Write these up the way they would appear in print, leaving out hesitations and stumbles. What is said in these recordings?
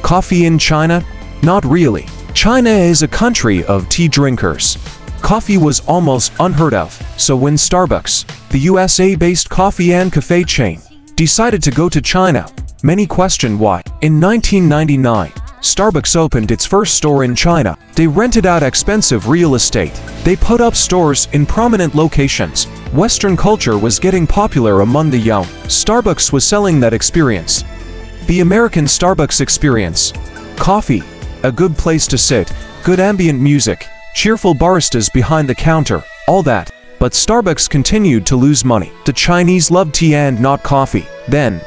Coffee in China? Not really. China is a country of tea drinkers. Coffee was almost unheard of, so when Starbucks, the USA-based coffee and cafe chain, decided to go to China, many questioned why. In 1999, Starbucks opened its first store in China. They rented out expensive real estate. They put up stores in prominent locations. Western culture was getting popular among the young. Starbucks was selling that experience. The American Starbucks experience. Coffee, a good place to sit, good ambient music, cheerful baristas behind the counter, all that. But Starbucks continued to lose money. The Chinese loved tea and not coffee. Then,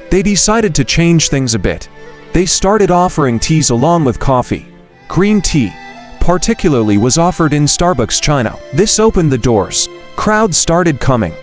they decided to change things a bit. They started offering teas along with coffee. Green tea, particularly, was offered in Starbucks China. This opened the doors. Crowds started coming.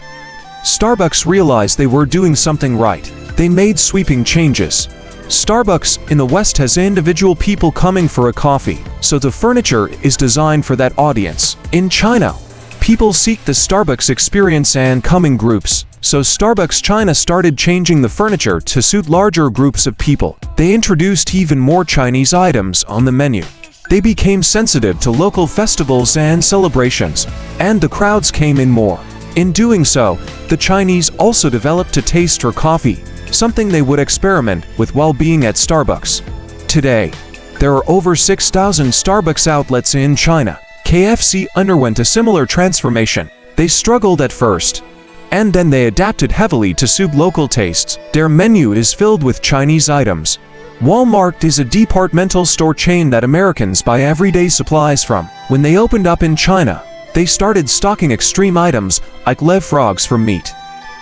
Starbucks realized they were doing something right. They made sweeping changes. Starbucks in the West has individual people coming for a coffee, so the furniture is designed for that audience. In China, people seek the Starbucks experience and come in groups, so Starbucks China started changing the furniture to suit larger groups of people. They introduced even more Chinese items on the menu. They became sensitive to local festivals and celebrations, and the crowds came in more. In doing so, the Chinese also developed a taste for coffee, something they would experiment with while being at Starbucks. Today, there are over 6,000 Starbucks outlets in China. KFC underwent a similar transformation. They struggled at first, and then they adapted heavily to suit local tastes. Their menu is filled with Chinese items. Walmart is a departmental store chain that Americans buy everyday supplies from. When they opened up in China, they started stocking extreme items like live frogs for meat.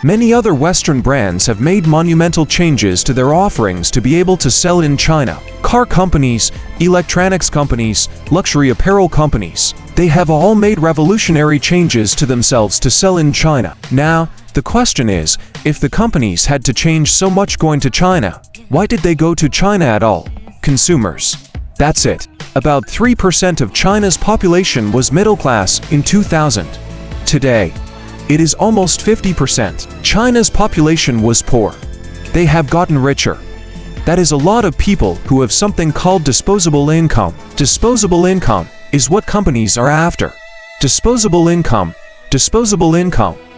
Many other Western brands have made monumental changes to their offerings to be able to sell in China. Car companies, electronics companies, luxury apparel companies, they have all made revolutionary changes to themselves to sell in China. Now, the question is, if the companies had to change so much going to China, why did they go to China at all? Consumers. That's it. About 3% of China's population was middle class in 2000. Today, it is almost 50%. China's population was poor. They have gotten richer. That is a lot of people who have something called disposable income. Disposable income is what companies are after. Disposable income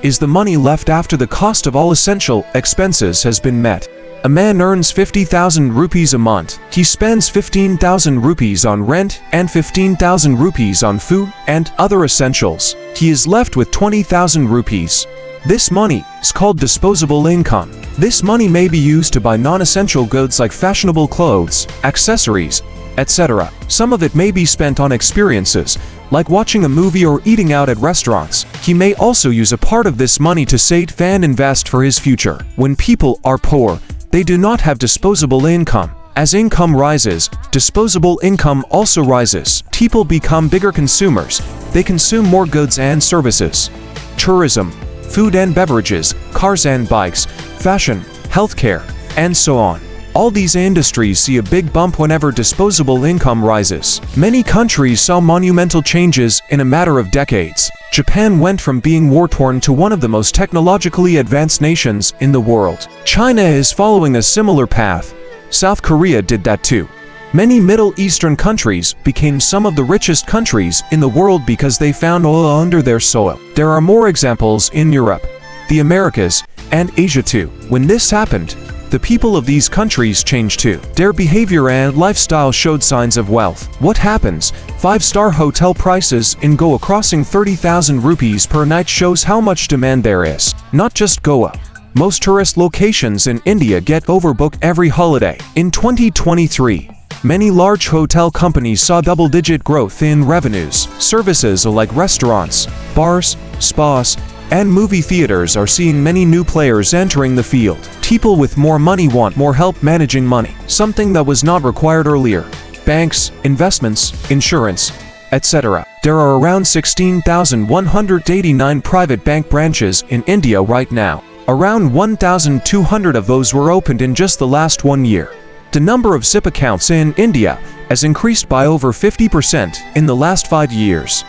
is the money left after the cost of all essential expenses has been met. A man earns 50,000 rupees a month. He spends 15,000 rupees on rent and 15,000 rupees on food and other essentials. He is left with 20,000 rupees. This money is called disposable income. This money may be used to buy non-essential goods like fashionable clothes, accessories, etc. Some of it may be spent on experiences, like watching a movie or eating out at restaurants. He may also use a part of this money to save and invest for his future. When people are poor, they do not have disposable income. As income rises, disposable income also rises. People become bigger consumers. They consume more goods and services. Tourism, food and beverages, cars and bikes, fashion, healthcare, and so on. All these industries see a big bump whenever disposable income rises. Many countries saw monumental changes in a matter of decades. Japan went from being war-torn to one of the most technologically advanced nations in the world. China is following a similar path. South Korea did that too. Many Middle Eastern countries became some of the richest countries in the world because they found oil under their soil. There are more examples in Europe, the Americas, and Asia too. When this happened, the people of these countries changed too. Their behavior and lifestyle showed signs of wealth. What happens? 5-star hotel prices in Goa crossing 30,000 rupees per night shows how much demand there is. Not just Goa. Most tourist locations in India get overbooked every holiday. In 2023, many large hotel companies saw double-digit growth in revenues. Services like restaurants, bars, spas, and movie theaters are seeing many new players entering the field. People with more money want more help managing money, something that was not required earlier. Banks, investments, insurance, etc. There are around 16,189 private bank branches in India right now. Around 1,200 of those were opened in just the last 1 year. The number of SIP accounts in India has increased by over 50% in the last 5 years.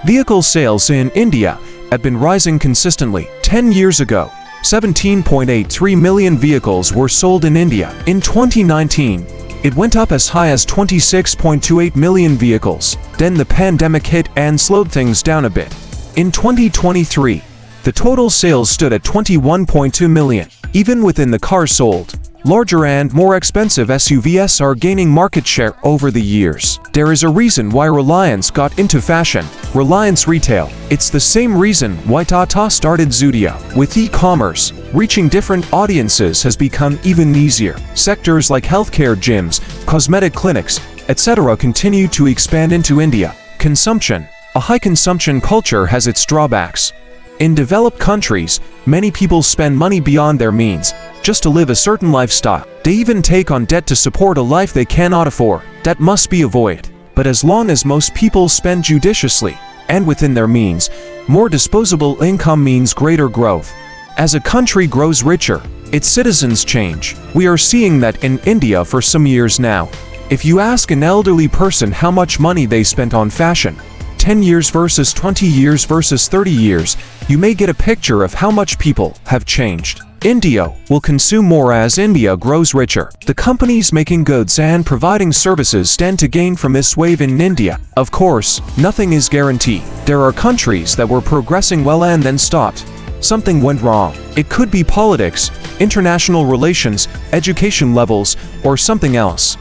Vehicle sales in India have been rising consistently. 10 years ago, 17.83 million vehicles were sold in India. In 2019, It went up as high as 26.28 million vehicles. Then the pandemic hit and slowed things down a bit. In 2023, the total sales stood at 21.2 million. Even within the cars sold, larger and more expensive SUVs are gaining market share over the years. There is a reason why Reliance got into fashion. Reliance Retail. It's the same reason why Tata started Zudio. With e-commerce, reaching different audiences has become even easier. Sectors like healthcare, gyms, cosmetic clinics, etc. continue to expand into India. Consumption. A high consumption culture has its drawbacks. In developed countries, many people spend money beyond their means just to live a certain lifestyle. They even take on debt to support a life they cannot afford. That must be avoided. But as long as most people spend judiciously and within their means, more disposable income means greater growth. As a country grows richer, its citizens change. We are seeing that in India for some years now. If you ask an elderly person how much money they spent on fashion, 10 years versus 20 years versus 30 years, you may get a picture of how much people have changed. India will consume more as India grows richer. The companies making goods and providing services stand to gain from this wave in India. Of course, nothing is guaranteed. There are countries that were progressing well and then stopped. Something went wrong. It could be politics, international relations, education levels, or something else.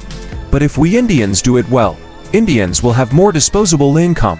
But if we Indians do it well, Indians will have more disposable income.